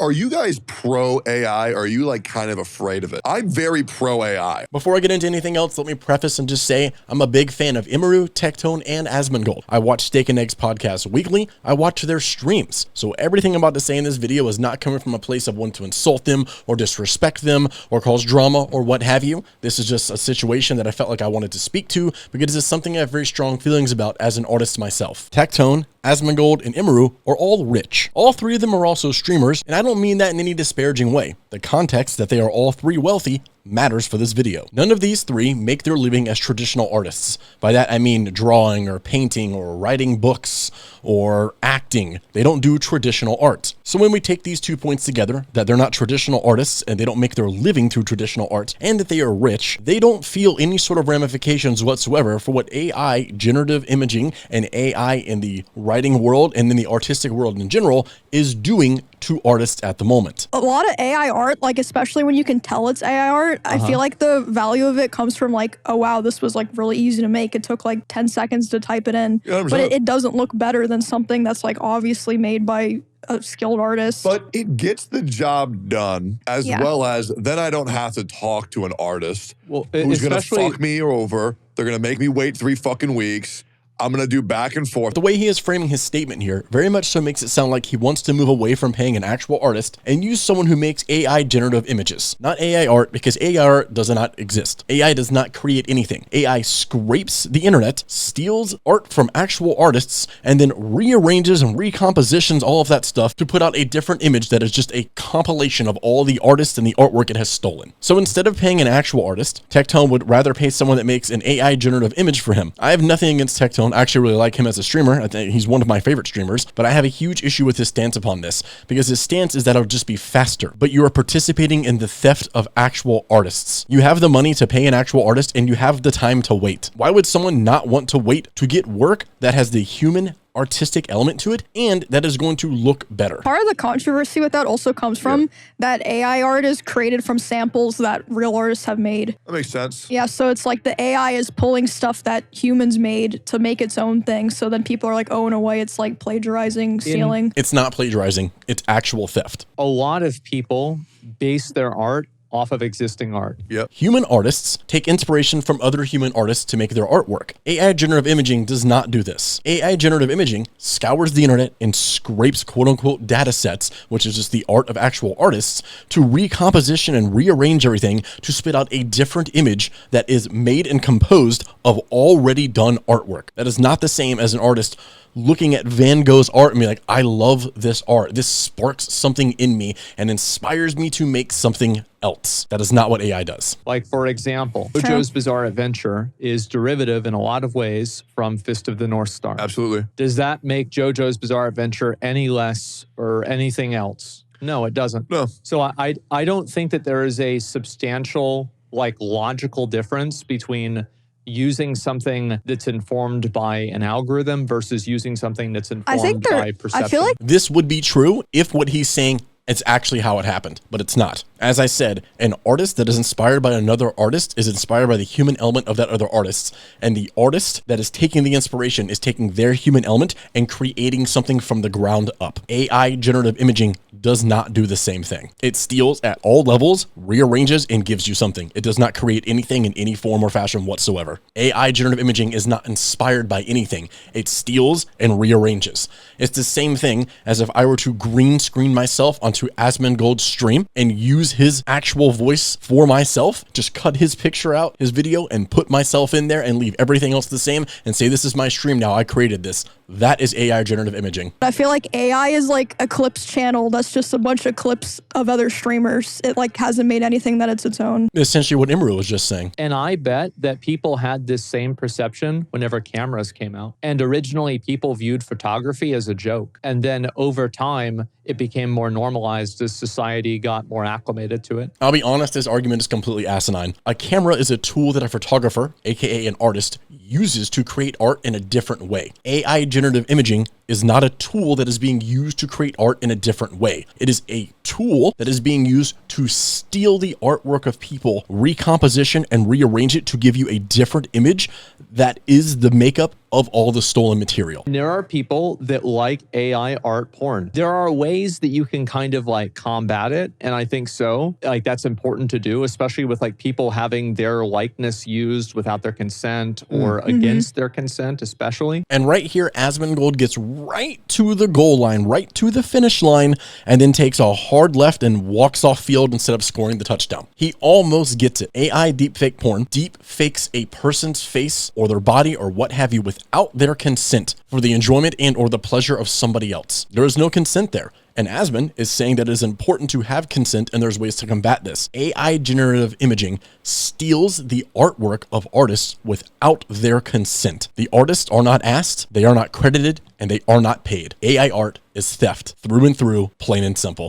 Are you guys pro AI or are you like kind of afraid of it? I'm very pro AI. Before I get into anything else, let me preface and just say I'm a big fan of emiru, tectone, and asmongold. I watch Steak and Eggs podcast weekly. I watch their streams. So everything I'm about to say in this video is not coming from a place of wanting to insult them or disrespect them or cause drama or what have you. This is just a situation that I felt like I wanted to speak to because it's something I have very strong feelings about as an artist myself. Tectone, asmongold, and emiru are all rich. All three of them are also streamers, and I don't mean that in any disparaging way. The context that they are all three wealthy matters for this video. None of these three make their living as traditional artists. By that I mean drawing or painting or writing books or acting. They don't do traditional art. So when we take these 2 points together, that they're not traditional artists and they don't make their living through traditional art, and that they are rich, they don't feel any sort of ramifications whatsoever for what AI, generative imaging, and AI in the writing world and in the artistic world in general is doing to artists at the moment. A lot of AI art, like especially when you can tell it's AI art, I feel like the value of it comes from like, oh wow, this was like really easy to make. It took like 10 seconds to type it in, but it doesn't look better than something that's like obviously made by a skilled artist. But it gets the job done, as well as then I don't have to talk to an artist who's gonna fuck me over. They're gonna make me wait 3 fucking weeks. I'm going to do back and forth. The way he is framing his statement here very much so makes it sound like he wants to move away from paying an actual artist and use someone who makes AI generative images. Not AI art, because AI art does not exist. AI does not create anything. AI scrapes the internet, steals art from actual artists, and then rearranges and recompositions all of that stuff to put out a different image that is just a compilation of all the artists and the artwork it has stolen. So instead of paying an actual artist, Tectone would rather pay someone that makes an AI generative image for him. I have nothing against Tectone. I actually really like him as a streamer. I think he's one of my favorite streamers, but I have a huge issue with his stance upon this because his stance is that it'll just be faster, but you are participating in the theft of actual artists. You have the money to pay an actual artist and you have the time to wait. Why would someone not want to wait to get work that has the human artistic element to it and that is going to look better? Part of the controversy with that also comes from that AI art is created from samples that real artists have made. That makes sense. Yeah, so it's like the AI is pulling stuff that humans made to make its own thing. So then people are like, oh, in a way, it's like plagiarizing, stealing. It's not plagiarizing. It's actual theft. A lot of people base their art off of existing art. Yep. Human artists take inspiration from other human artists to make their artwork. AI generative imaging does not do this. AI generative imaging scours the internet and scrapes quote unquote data sets, which is just the art of actual artists, to recomposition and rearrange everything to spit out a different image that is made and composed of already done artwork. That is not the same as an artist looking at Van Gogh's art and be like, I love this art. This sparks something in me and inspires me to make something else. That is not what AI does. Like, for example, JoJo's Bizarre Adventure is derivative in a lot of ways from Fist of the North Star. Absolutely. Does that make JoJo's Bizarre Adventure any less or anything else? No, it doesn't. No. So I don't think that there is a substantial, like, logical difference between using something that's informed by an algorithm versus using something that's informed by perception. I feel like this would be true if what he's saying it's actually how it happened, but it's not. As I said, an artist that is inspired by another artist is inspired by the human element of that other artist. And the artist that is taking the inspiration is taking their human element and creating something from the ground up. AI generative imaging does not do the same thing. It steals at all levels, rearranges, and gives you something. It does not create anything in any form or fashion whatsoever. AI generative imaging is not inspired by anything. It steals and rearranges. It's the same thing as if I were to green screen myself onto asmongold's stream and use his actual voice for myself, just cut his picture out, his video, and put myself in there and leave everything else the same and say, this is my stream now, I created this. That is AI generative imaging. I feel like AI is like a clips channel that's just a bunch of clips of other streamers. It like hasn't made anything that it's its own. Essentially what emiru was just saying. And I bet that people had this same perception whenever cameras came out. And originally people viewed photography as a joke. And then over time, it became more normalized as society got more acclimated to it. I'll be honest, this argument is completely asinine. A camera is a tool that a photographer, aka an artist, uses to create art in a different way. AI generative imaging is not a tool that is being used to create art in a different way. It is a tool that is being used to steal the artwork of people, recomposition and rearrange it to give you a different image that is the makeup of all the stolen material. There are people that like AI art porn. There are ways that you can kind of like combat it. And I think so, like that's important to do, especially with like people having their likeness used without their consent or against their consent, especially. And right here, Asmongold gets right to the goal line, right to the finish line, and then takes a hard left and walks off field instead of scoring the touchdown. He almost gets it. AI deepfake porn deep fakes a person's face or their body or what have you without their consent for the enjoyment and or the pleasure of somebody else. There is no consent there. And Asmon is saying that it is important to have consent and there's ways to combat this. AI generative imaging steals the artwork of artists without their consent. The artists are not asked, they are not credited, and they are not paid. AI art is theft through and through, plain and simple.